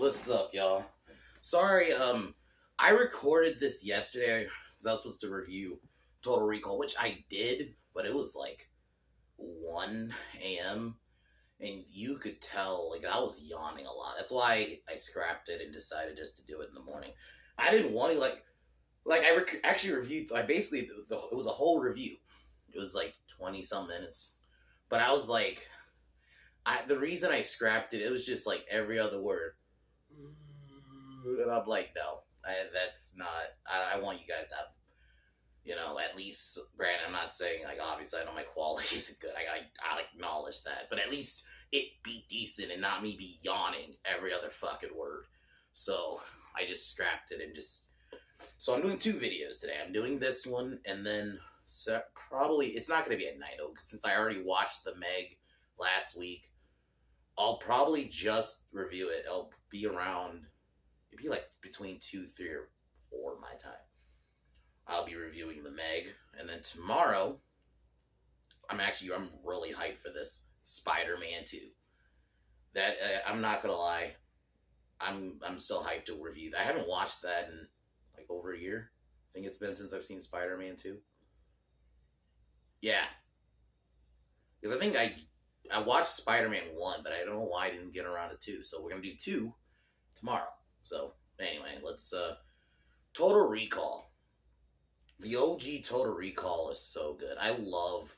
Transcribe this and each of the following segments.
What's up, y'all? Sorry, I recorded this yesterday because I was supposed to review Total Recall, which I did, but it was like 1 a.m. and you could tell, like, I was yawning a lot. That's why I scrapped it and decided just to do it in the morning. I didn't want to, actually reviewed, it was a whole review. It was like 20-some minutes. But I was like, the reason I scrapped it, it was just like every other word. And I'm like, no, that's not, I want you guys to have, at least, granted, I'm not saying, like, obviously, I know my quality isn't good. I acknowledge that. But at least it be decent and not me be yawning every other fucking word. So I just scrapped it and so I'm doing 2 videos today. I'm doing this one, and then probably, it's not going to be at night, though, since I already watched The Meg last week. I'll probably just review it. It'll be around, it'd be like between 2, 3, or 4 my time. I'll be reviewing The Meg, and then tomorrow, I'm really hyped for this, Spider-Man 2. That, I'm not gonna lie, I'm so hyped to review that. I haven't watched that in like over a year. I think it's been since I've seen Spider-Man 2. Yeah. Because I think I watched Spider-Man 1, but I don't know why I didn't get around to 2. So we're going to do 2 tomorrow. So anyway, let's, Total Recall. The OG Total Recall is so good. I love,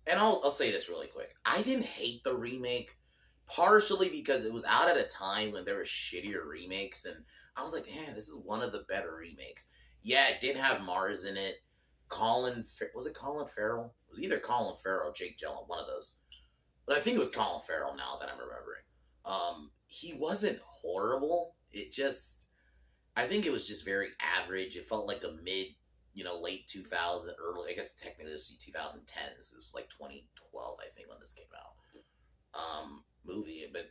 and I'll say this really quick. I didn't hate the remake, partially because it was out at a time when there were shittier remakes, and I was like, man, this is one of the better remakes. Yeah, it did have Mars in it. Was it Colin Farrell? It was either Colin Farrell or Jake Gyllenhaal, one of those. But I think it was Colin Farrell now that I'm remembering. He wasn't horrible. I think it was just very average. It felt like a late 2000, early, I guess technically this would be 2010. This is like 2012, I think, when this came out. Movie. But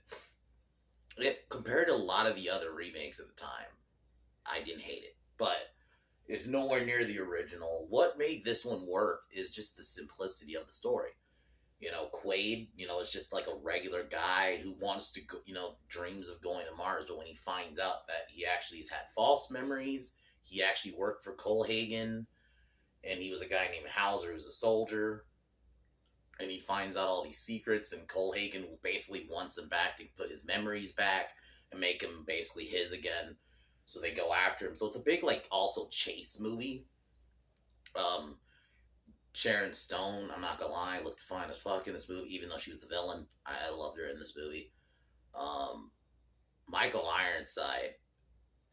compared to a lot of the other remakes at the time, I didn't hate it. But it's nowhere near the original. What made this one work is just the simplicity of the story. Quaid, is just like a regular guy who wants to go, dreams of going to Mars, but when he finds out that he actually has had false memories, he actually worked for Cole Hagen, and he was a guy named Hauser who's a soldier, and he finds out all these secrets, and Cole Hagen basically wants him back to put his memories back and make him basically his again, so they go after him. So it's a big, also chase movie. Sharon Stone, I'm not gonna lie, looked fine as fuck in this movie, even though she was the villain. I loved her in this movie. Michael Ironside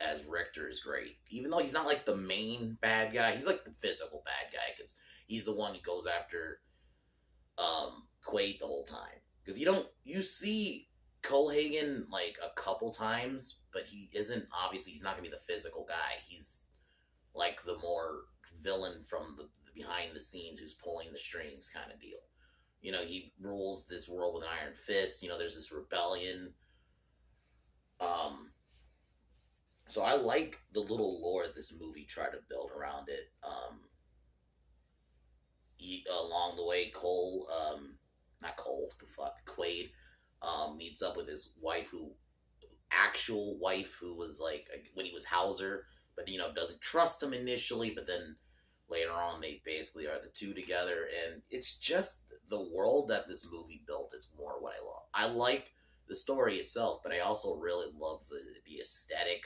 as Richter is great. Even though he's not like the main bad guy, he's like the physical bad guy, because he's the one who goes after Quaid the whole time. Because you see Cole Hagen like a couple times, but he's not gonna be the physical guy. He's like the more villain from the behind the scenes who's pulling the strings kind of deal. He rules this world with an iron fist. There's this rebellion. So I like the little lore this movie tried to build around it. Along the way, Quaid, meets up with his actual wife who was like, when he was Hauser, but, doesn't trust him initially, but then later on, they basically are the two together, and it's just the world that this movie built is more what I love. I like the story itself, but I also really love the aesthetic.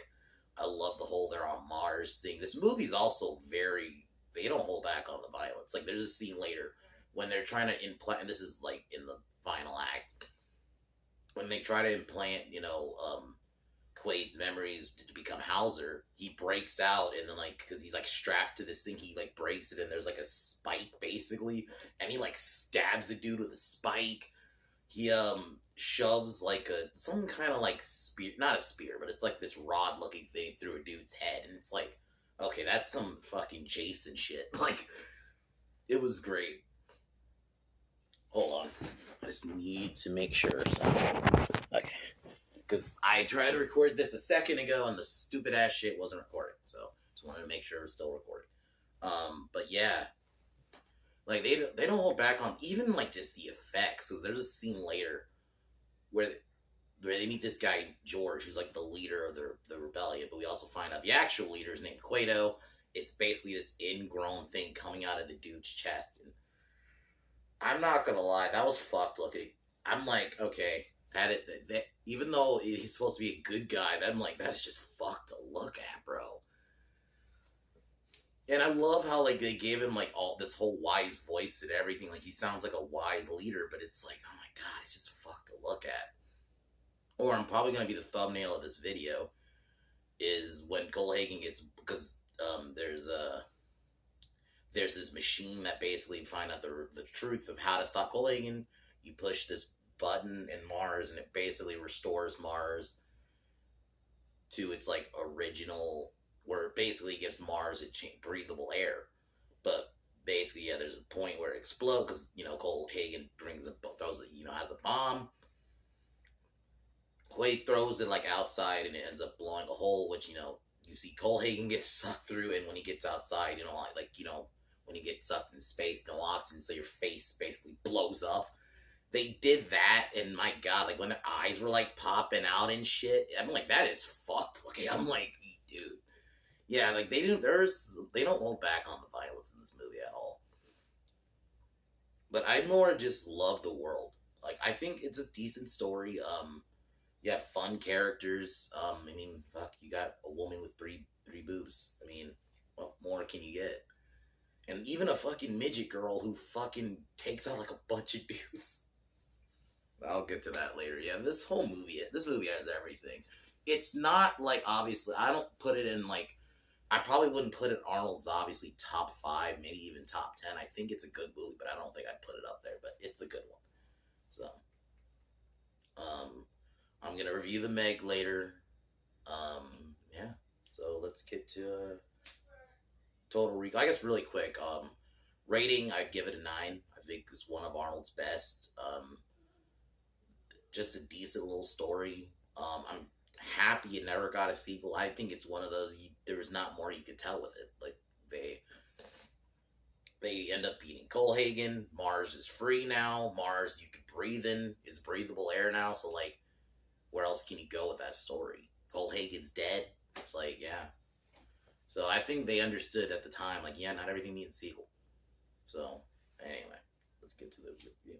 I love the whole they're on Mars thing. This movie's also they don't hold back on the violence. Like, there's a scene later when they're trying to implant, and this is like in the final act, when they try to implant, Quaid's memories to become Hauser, he breaks out, and then because he's strapped to this thing, he breaks it, and there's a spike basically, and he stabs a dude with a spike. He shoves some kind of spear, not a spear, but it's this rod looking thing through a dude's head, and it's okay, that's some fucking Jason shit. It was great. Hold on, I just need to make sure. Okay. Because I tried to record this a second ago, and the stupid ass shit wasn't recording. So, just wanted to make sure it was still recording. But yeah. They don't hold back on, even, just the effects. Because there's a scene later where they they meet this guy George, who's like the leader of the rebellion. But we also find out the actual leader is named Quato. It's basically this ingrown thing coming out of the dude's chest, and I'm not gonna lie, that was fucked looking. I'm like, okay, that even though he's supposed to be a good guy, I'm like, that is just fucked to look at, bro. And I love how like they gave him like all this whole wise voice and everything. Like he sounds like a wise leader, but it's like, oh my god, it's just fucked to look at. Or I'm probably gonna be the thumbnail of this video is when Cole Hagen gets, because there's this machine that basically find out the truth of how to stop Cole Hagen. You push this button in Mars, and it basically restores Mars to its like original, where it basically gives Mars breathable air. But basically, yeah, there's a point where it explodes because Cole Hagen throws it, has a bomb. Quaid throws it like outside, and it ends up blowing a hole, which you see Cole Hagen get sucked through, and when he gets outside, when you get sucked in space, no oxygen, so your face basically blows up. They did that, and my god, like when their eyes were like popping out and shit, I'm like, that is fucked. Okay, I'm like, dude, yeah, like they don't hold back on the violence in this movie at all. But I more just love the world. Like I think it's a decent story. You have fun characters. I mean, fuck, you got a woman with three boobs. I mean, what more can you get? And even a fucking midget girl who fucking takes out like a bunch of dudes. I'll get to that later. Yeah, this movie has everything. It's not like, obviously, I don't put it in like, I probably wouldn't put it Arnold's obviously top 5, maybe even top 10. I think it's a good movie, but I don't think I'd put it up there, but it's a good one. So, I'm gonna review the Meg later. Yeah. So let's get to Total Recall. I guess really quick. Rating, I'd give it a 9. I think it's one of Arnold's best. Just a decent little story. I'm happy it never got a sequel. I think it's one of those there was not more you could tell with it. Like they end up beating Cole Hagen. Mars is free now. Mars you can breathe in is breathable air now. So like, where else can you go with that story? Cole Hagen's dead. It's like, yeah. So I think they understood at the time, like, yeah, not everything needs a sequel. So anyway, let's get to the review.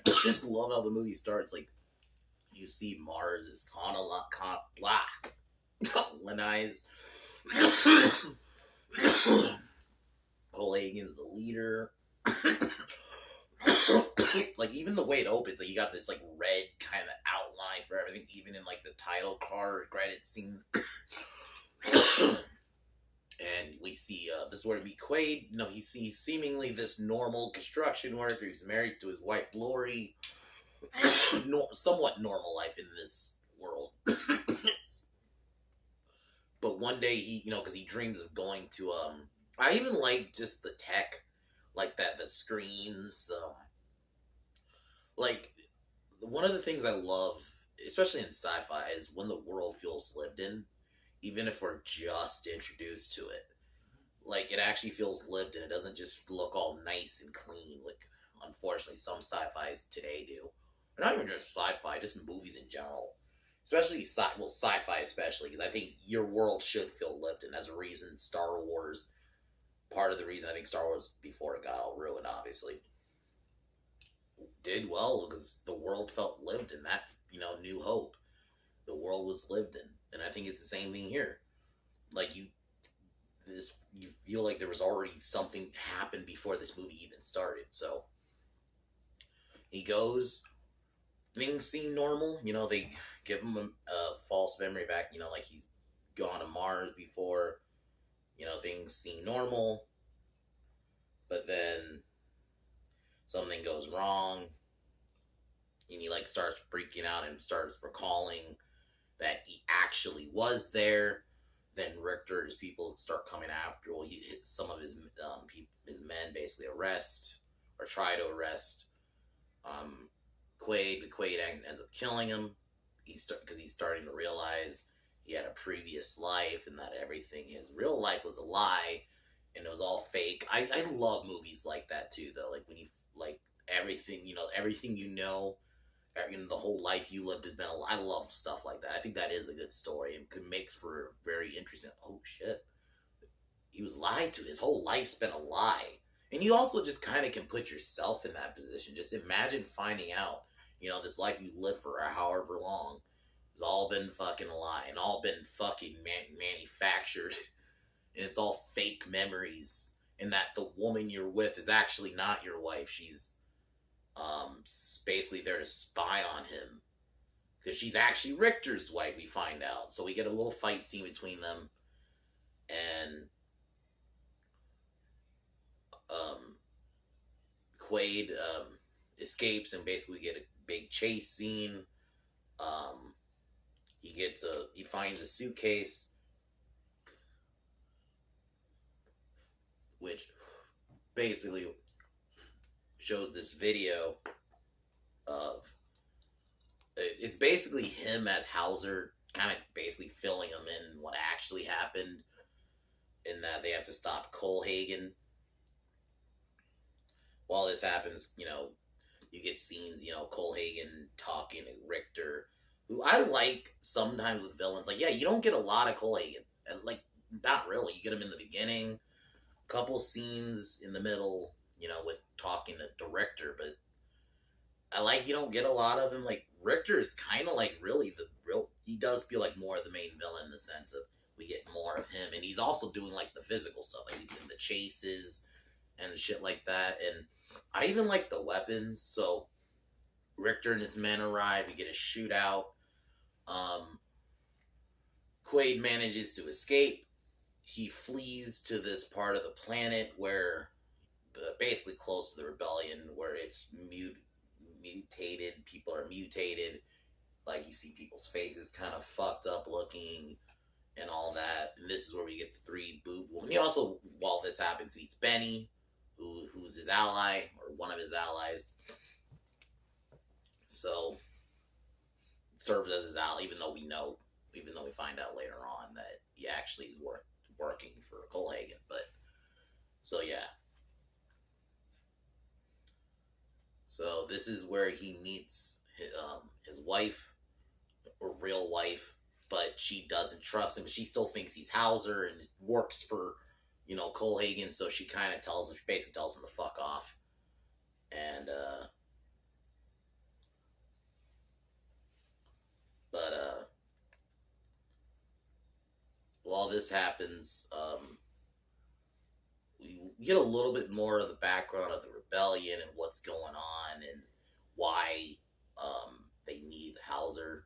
I just love how the movie starts. Like, you see Mars is colonized. Cole Hagen's the leader. Like, even the way it opens, like, you got this like red kind of outline for everything, even in like the title card credit scene. And we see this is where we meet Quaid. He sees seemingly this normal construction worker who's married to his wife Lori. Somewhat normal life in this world. But one day he, because he dreams of going to I even like just the tech, like that, the screens. Like, one of the things I love, especially in sci-fi, is when the world feels lived in, even if we're just introduced to it. Like, it actually feels lived in. It doesn't just look all nice and clean, like, unfortunately, some sci-fis today do. Or not even just sci-fi, just movies in general. Especially sci-fi especially, because I think your world should feel lived in. As a reason, Star Wars, part of the reason I think Star Wars, before it got all ruined, obviously, did well, because the world felt lived in. That, New Hope. The world was lived in. And I think it's the same thing here. Like, you feel like there was already something happened before this movie even started. So, he goes, things seem normal. They give him a false memory back, like he's gone to Mars before. Things seem normal. But then something goes wrong. And he, like, starts freaking out and starts recalling that he actually was there. Then Richter's people start coming after. Well, he hit some of his basically arrest or try to arrest um, Quaid. Quaid ends up killing him. Because he's starting to realize he had a previous life and that everything his real life was a lie and it was all fake. I love movies like that too, though. Like when you like everything, everything the whole life you lived has been a lie. I love stuff like that. I think that is a good story and could makes for very interesting. Oh shit, he was lied to. His whole life's been a lie. And you also just kind of can put yourself in that position. Just imagine finding out, this life you lived for however long has all been fucking a lie and all been fucking manufactured. And it's all fake memories. And that the woman you're with is actually not your wife. She's basically there to spy on him. Because she's actually Richter's wife, we find out. So we get a little fight scene between them. And Quaid escapes and basically get a big chase scene. He finds a suitcase, which basically shows this video of it's basically him as Hauser, kind of basically filling him in what actually happened, in that they have to stop Colehagen. While this happens, you get scenes, Colehagen talking to Richter, who I like sometimes with villains. Like, yeah, you don't get a lot of Colehagen, and like, not really. You get him in the beginning, couple scenes in the middle, with talking to Richter, but I like you don't get a lot of him. Like, Richter is kind of like really he does feel like more of the main villain in the sense of we get more of him, and he's also doing like the physical stuff, like he's in the chases and shit like that, and I even like the weapons. So Richter and his men arrive. We get a shootout. Quaid manages to escape. He flees to this part of the planet where, basically close to the rebellion, where it's mutated. People are mutated. Like, you see people's faces kind of fucked up looking and all that. And this is where we get the three boob women. He also, while this happens, meets Benny, who's his ally, or one of his allies. So, serves as his ally, even though we find out later on that he actually is working for Colehagen. But, so yeah. So, this is where he meets his wife, or real wife, but she doesn't trust him. She still thinks he's Hauser and works for Colehagen, so she basically tells him to fuck off. And, while this happens, we get a little bit more of the background of the rebellion and what's going on and why, they need Hauser.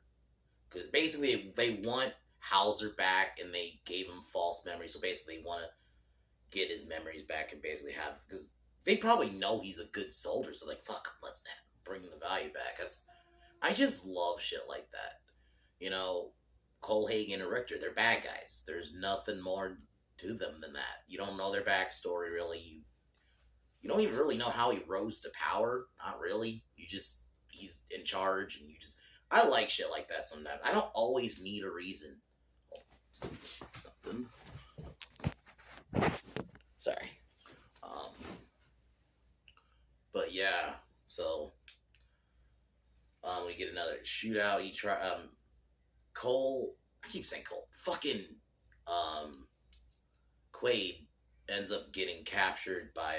Because basically, they want Hauser back, and they gave him false memories, so basically they want to get his memories back and basically because they probably know he's a good soldier, so like, fuck, let's bring the value back. I just love shit like that. Colehagen and Richter, they're bad guys. There's nothing more to them than that. You don't know their backstory, really. You don't even really know how he rose to power. Not really. He's in charge, and I like shit like that sometimes. I don't always need a reason. Oh, something. Sorry. But yeah, so we get another shootout. I keep saying Cole. Fucking Quaid ends up getting captured by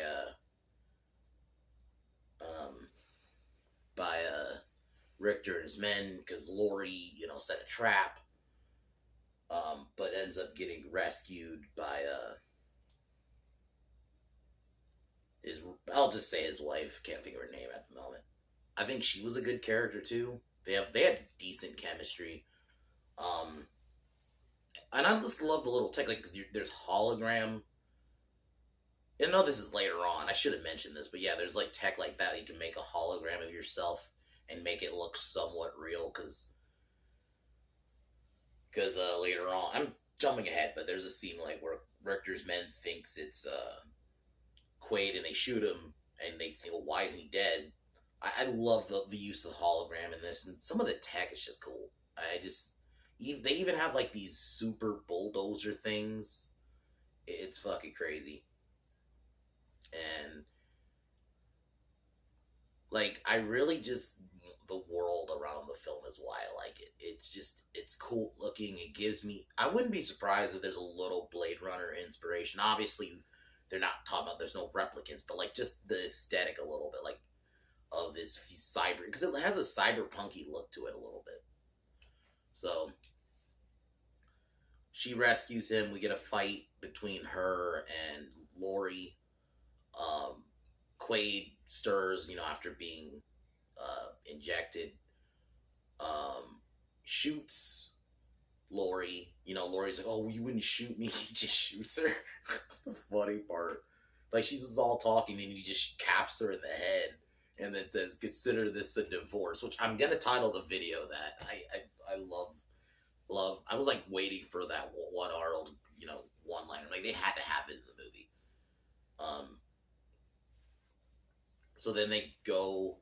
Richter and his men, because Lori, set a trap. But ends up getting rescued by I'll just say his wife. Can't think of her name at the moment. I think she was a good character too. They had decent chemistry. And I just love the little tech, like, because there's hologram. I know this is later on. I should have mentioned this, but yeah, there's like tech like that. You can make a hologram of yourself and make it look somewhat real, because later on, I'm jumping ahead, but there's a scene like where Richter's men thinks it's Quaid and they shoot him and they think, well, why isn't he dead? I love the use of the hologram in this, and some of the tech is just cool. They even have like these super bulldozer things. It's fucking crazy. And like, I really just, the world around the film is why I like it. It's cool looking. It gives me, I wouldn't be surprised if there's a little Blade Runner inspiration. Obviously, they're not talking about, there's no replicants, but like just the aesthetic a little bit, like of this cyber, because it has a cyberpunky look to it a little bit. So she rescues him. We get a fight between her and Laurie. Quaid stirs, after being injected. Shoots Laurie. Laurie's like, "Oh, you wouldn't shoot me." He just shoots her. That's the funny part. Like, she's all talking and he just caps her in the head and then says, "Consider this a divorce," which I'm gonna title the video that. I love. I was like waiting for that one Arnold, one liner. Like, they had to have it in the movie. So then they go,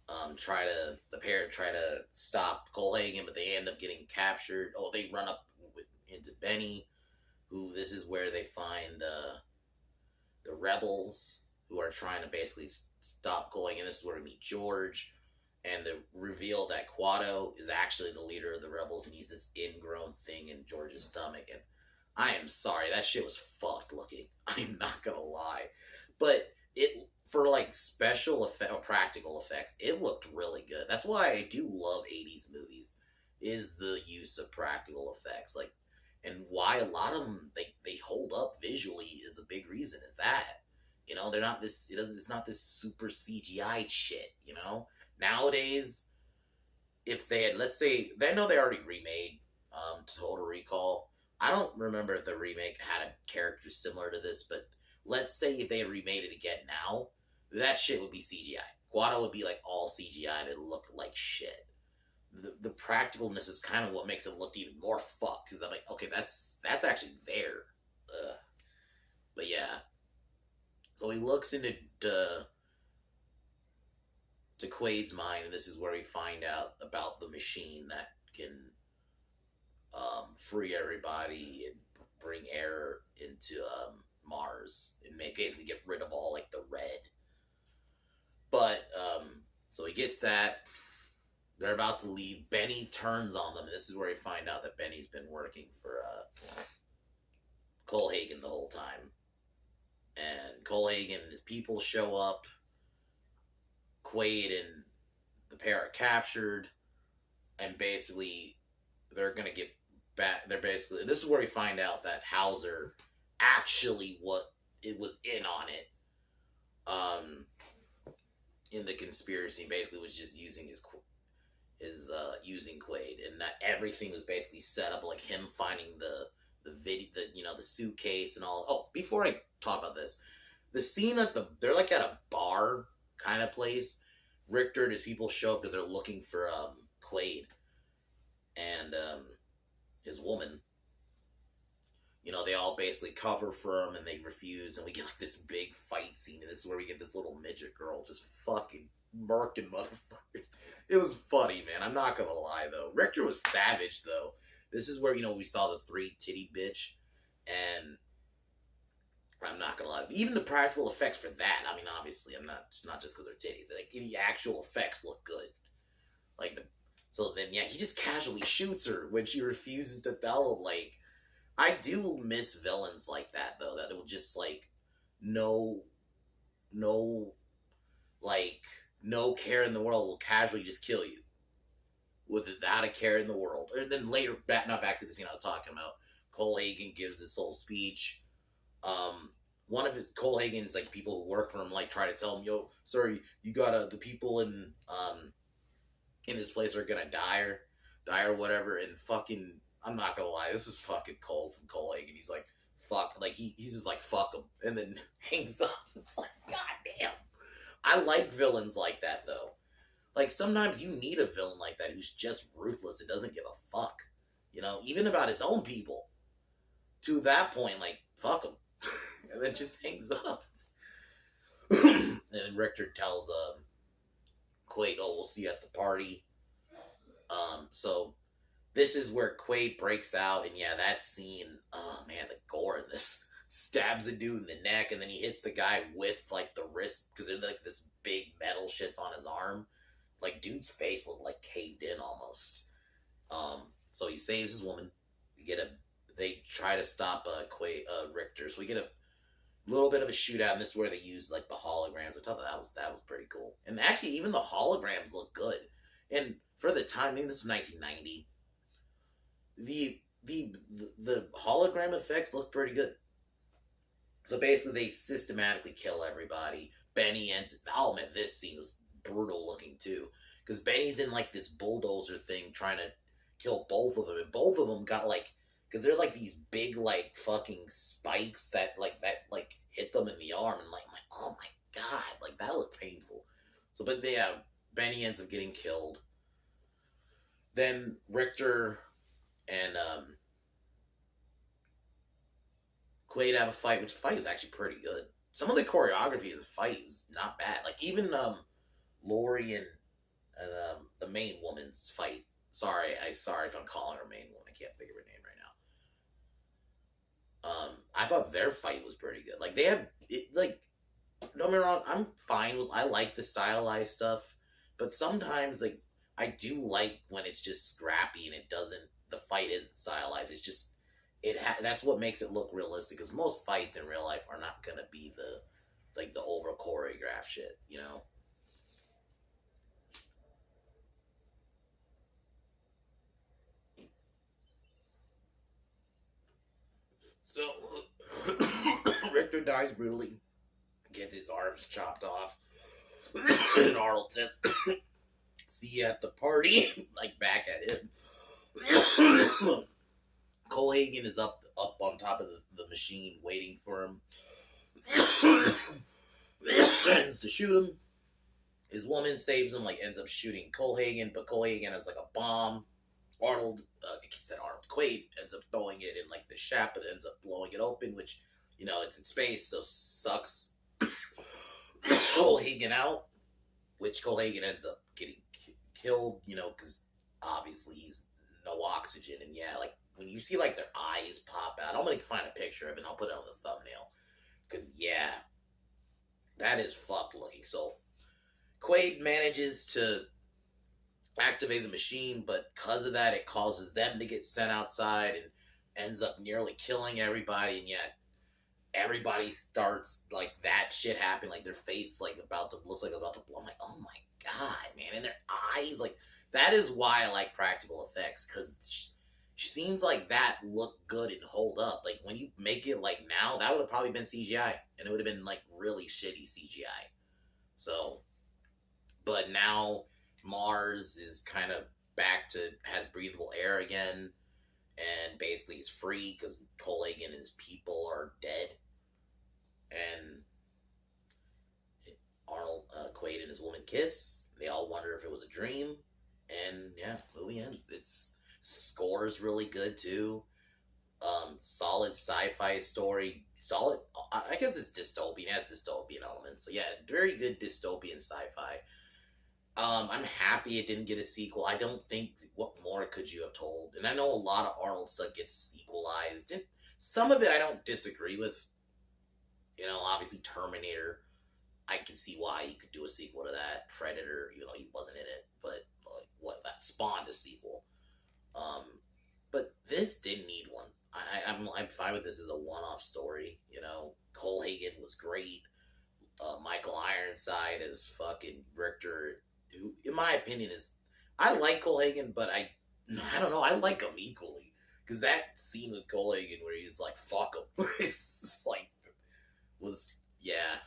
the pair try to stop Cole Hagen, but they end up getting captured. Oh, they run up into Benny, who, this is where they find the rebels who are trying to basically stop Cole Hagen. This is where we meet George, and the reveal that Quado is actually the leader of the rebels, and he's this ingrown thing in George's stomach. And I am sorry, that shit was fucked looking. I'm not gonna lie, but for like special effect or practical effects, it looked really good. That's why I do love 80s movies, is the use of practical effects. Like, and why a lot of them they hold up visually is a big reason. Is that they're not this. It's not this super CGI shit. Nowadays, if they had, let's say, they know they already remade Total Recall. I don't remember if the remake had a character similar to this, but let's say if they had remade it again now, that shit would be CGI. Quado would be like all CGI and it'd look like shit. The practicalness is kind of what makes it look even more fucked. Because I'm like, okay, that's actually there. But yeah. So he looks into Quaid's mind, and this is where we find out about the machine that can free everybody and bring air into Mars and basically get rid of all like the red. But so he gets that. They're about to leave. Benny turns on them, and this is where we find out that Benny's been working for Cole Hagen the whole time. And Cole Hagen and his people show up. Quaid and the pair are captured, and basically they're gonna get back. This is where we find out that Hauser actually was in on it. In the conspiracy, basically was just using using Quaid, and that everything was basically set up, like him finding the video, the suitcase and all. Oh, before I talk about this, the scene they're like at a bar kind of place. Richter and his people show up because they're looking for Quaid and his woman. They all basically cover for him and they refuse, and we get like this big fight scene, and this is where we get this little midget girl just fucking murking motherfuckers. It was funny, man. I'm not gonna lie though. Richter was savage though. This is where we saw the 3 titty bitch, and I'm not gonna lie. Even the practical effects for that, I mean, obviously, it's not just because they're titties. Like, the actual effects look good. So then, yeah, he just casually shoots her when she refuses to tell him. Like, I do miss villains like that, though. That it will just, like, no care in the world will casually just kill you. Without a care in the world. And then later, not back to the scene I was talking about, Cole Hagen gives this whole speech. One of Cole Hagen's like people who work for him try to tell him, "Yo, sorry, you gotta, the people in this place are gonna die or whatever." And fucking, I'm not gonna lie, this is fucking cold from Cole Hagen. He's like, fuck, like he's just like, fuck him, and then hangs up. It's like, goddamn. I like villains like that though. Like, sometimes you need a villain like that who's just ruthless and doesn't give a fuck. Even about his own people. To that point, like, fuck him. And then just hangs up. then Richter tells Quaid, "Oh, we'll see you at the party." So this is where Quaid breaks out, and yeah, that scene, oh man, the gore in this. Stabs a dude in the neck, and then he hits the guy with like the wrist because there's like this big metal shit's on his arm. Like dude's face looked like caved in almost. So he saves his woman. They try to stop Richter. So we get a little bit of a shootout, and this is where they use like the holograms. I thought that was pretty cool. And actually, even the holograms look good. And for the time, I mean, this was 1990. The hologram effects look pretty good. So basically, they systematically kill everybody. Benny ends. Oh man, this scene was brutal looking too, because Benny's in like this bulldozer thing trying to kill both of them, and both of them got like, because they're like these big like fucking spikes that hit them in the arm, and like, I'm like, oh my god, like that looked painful. So, but yeah, Benny ends up getting killed. Then Richter and Quaid have a fight, which fight is actually pretty good. Some of the choreography of the fight is not bad. Like even Lori and the main woman's fight. Sorry if I'm calling her main woman. I can't think of her name right now. I thought their fight was pretty good. Like they have it. Like don't get me wrong, I'm fine with. I like the stylized stuff, but sometimes like I do like when it's just scrappy and it doesn't. The fight isn't stylized. It's just. That's what makes it look realistic, because most fights in real life are not gonna be the over choreographed shit, you know. So Richter dies brutally, gets his arms chopped off, and Arnold says, "See you at the party," like back at him. Cole Hagen is up on top of the machine waiting for him. Ends to shoot him. His woman saves him, like ends up shooting Cole Hagen, but Cole Hagen has like a bomb. Quaid ends up throwing it in like the shaft, but ends up blowing it open, which, you know, it's in space, so sucks Cole Hagen out, which Cole Hagen ends up getting killed, you know, because obviously he's no oxygen, and yeah, like, when you see, like, their eyes pop out, I'm going to find a picture of it, and I'll put it on the thumbnail. Because, yeah, that is fucked looking. So, Quaid manages to activate the machine, but because of that, it causes them to get sent outside and ends up nearly killing everybody, and yet everybody starts, like, that shit happening, like, their face, like, looks like about to blow. I'm like, oh my god, man, and their eyes, like, that is why I like practical effects, because scenes like that look good and hold up. Like, when you make it like now, that would have probably been CGI, and it would have been like really shitty CGI. So, but now Mars is kind of has breathable air again, and basically is free because Cole Hagen and his people are dead, and Arnold, Quaid and his woman kiss. They all wonder if it was a dream, and yeah, movie ends. Score is really good too. Solid sci-fi story. Solid. I guess it's dystopian. It has dystopian elements. So yeah, very good dystopian sci-fi. I'm happy it didn't get a sequel. I don't think what more could you have told. And I know a lot of Arnold stuff gets sequelized, and some of it I don't disagree with. You know, obviously Terminator, I can see why you could do a sequel to that. Predator, even though he wasn't in it, but like what that spawned a sequel. But this didn't need one. I'm fine with this as a one-off story. You know, Cole Hagen was great. Michael Ironside as fucking Richter, who, in my opinion, I like Cole Hagen, but I don't know. I like him equally, because that scene with Cole Hagen where he's like, "Fuck him," it's just like yeah.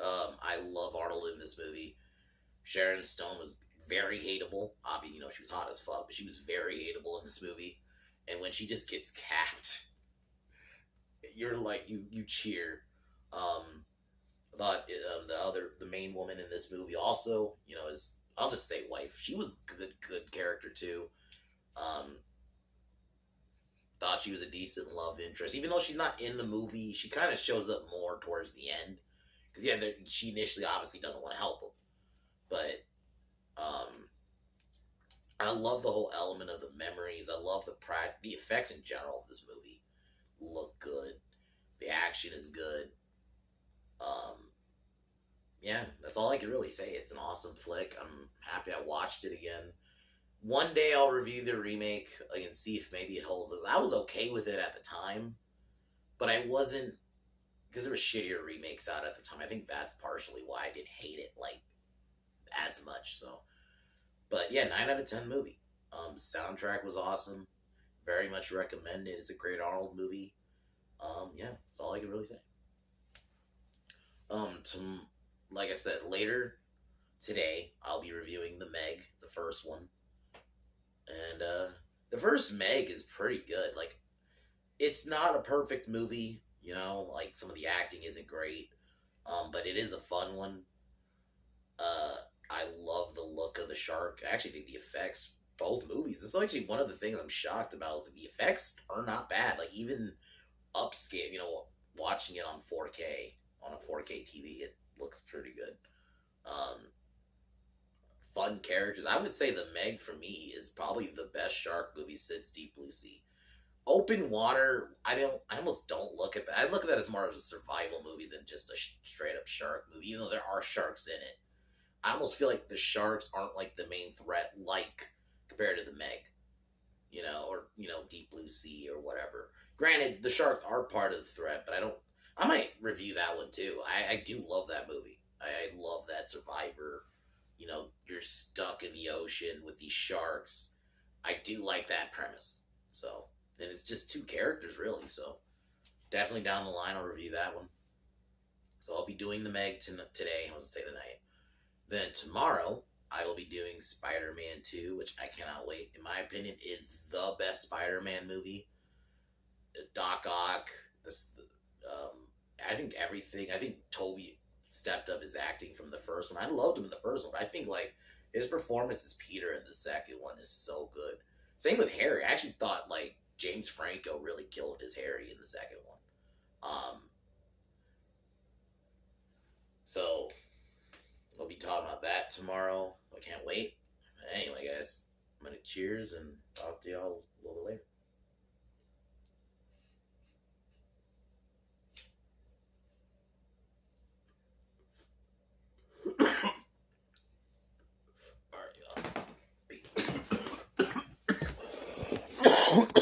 I love Arnold in this movie. Sharon Stone was very hateable. Obviously, you know, she was hot as fuck, but she was very hateable in this movie. And when she just gets capped, you're like, you cheer. I thought the main woman in this movie also, you know, I'll just say wife. She was good character too. Thought she was a decent love interest, even though she's not in the movie. She kind of shows up more towards the end, because yeah, she initially obviously doesn't want to help him, but I love the whole element of the memories. I love the effects in general of this movie look good. The action is good. Um, yeah, that's all I can really say. It's an awesome flick. I'm happy I watched it again. One day I'll review the remake and see if maybe it holds. I was okay with it at the time, but I wasn't, because there were shittier remakes out at the time. I think that's partially why I didn't hate it like as much. So, but yeah, 9 out of 10 movie. Soundtrack was awesome. Very much recommend it. It's a great Arnold movie. Yeah, that's all I can really say. To like I said, later today I'll be reviewing the Meg, the first one, and the first Meg is pretty good. Like, it's not a perfect movie, like some of the acting isn't great, but it is a fun one. I love the look of the shark. I actually think the effects, both movies. This is actually one of the things I'm shocked about. Is that the effects are not bad. Like, even upscale, watching it on 4K on a 4K TV, it looks pretty good. Um, Fun characters. I would say the Meg for me is probably the best shark movie since Deep Blue Sea. Open Water, I almost don't look at that. I look at that as more of a survival movie than just a straight up shark movie, even though there are sharks in it. I almost feel like the sharks aren't like the main threat, like compared to the Meg, or Deep Blue Sea or whatever. Granted, the sharks are part of the threat, but I might review that one too. I do love that movie. I love that survivor. You're stuck in the ocean with these sharks. I do like that premise. So, and it's just two characters really. So, definitely down the line I'll review that one. So I'll be doing the Meg today. I was gonna say tonight. Then tomorrow I will be doing Spider-Man 2, which I cannot wait. In my opinion, is the best Spider-Man movie. Doc Ock, I think everything. I think Toby stepped up his acting from the first one. I loved him in the first one, but I think like his performance as Peter in the second one is so good. Same with Harry. I actually thought like James Franco really killed his Harry in the second one. So we'll be talking about that tomorrow. I can't wait. Anyway, guys, I'm gonna cheers and talk to y'all a little bit later. All right, y'all. Peace.